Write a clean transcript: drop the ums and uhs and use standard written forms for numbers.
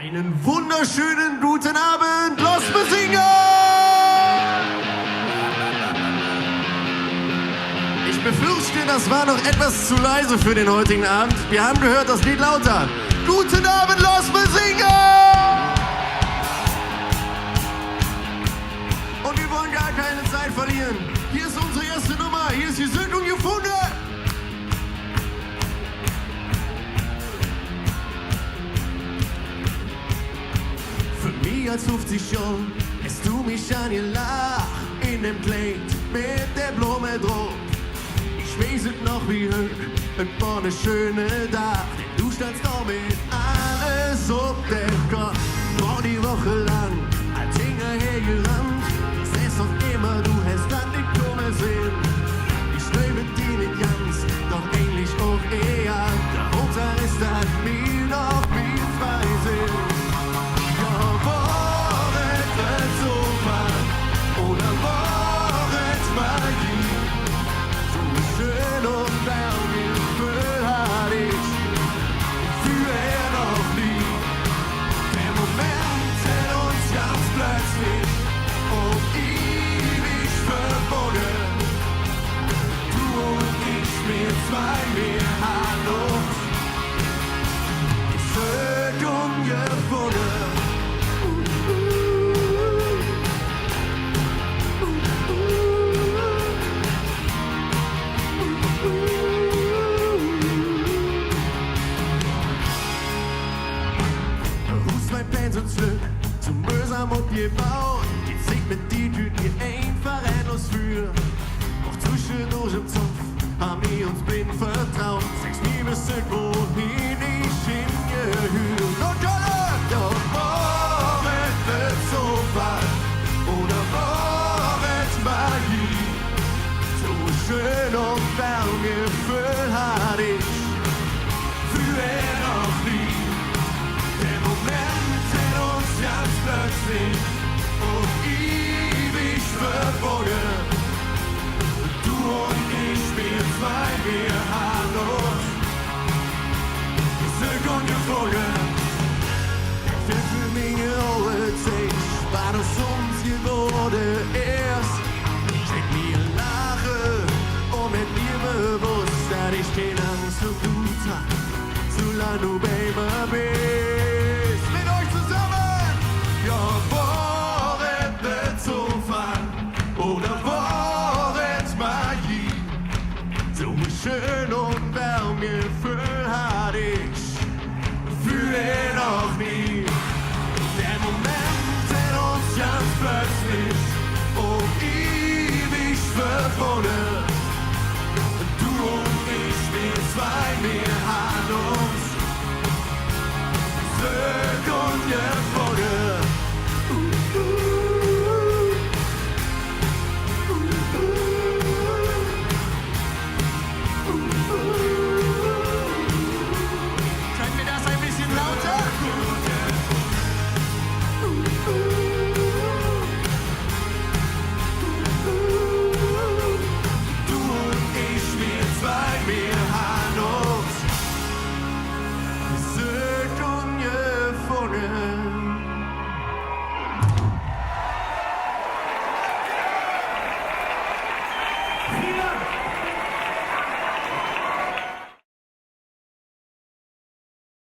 Einen wunderschönen guten Abend, Los Besinger! Ich befürchte, das war noch etwas zu leise für den heutigen Abend. Wir haben gehört, das geht lauter. Guten Abend, Los Besinger! Und wir wollen gar keine Zeit verlieren. Hier ist unsere erste Nummer, hier ist die Sendung gefunden. Für mich als 50 Jahre hast du mich angelacht in dem Kleid mit der Blume drauf. Ich weiß es noch wie heute, es war ne schöne Tag, denn du standst da mit alles auf dem Kopf. War die Woche lang als hinterher gerannt, sehst doch immer, du hast dann nicht kommen sehen. Ich schreibe die nicht ganz, doch eigentlich auch eher. Der Hauptsache ist, dass mir noch wie zwei sind. Zum Bösam und gebaut, die sich mit die Tüten hier einfach endlos für. Auch zwischendurch im Zopf haben die uns blind vertraut. Sagst nie, bis wohin ich hingehöre. Und alle, doch morgen wird so weit, oder morgen Magie. So schön und warm Gefühl hatte ich früher noch nie. Der Moment ganz plötzlich und ewig verborgen. Du und ich, wir zwei, wir haben uns Glück und gefolgen. Für mich alle Zeit war das uns geworden erst. Schenk mir Lache und mit mir bewusst, dass ich keine Angst und Blut hab, solange du bei mir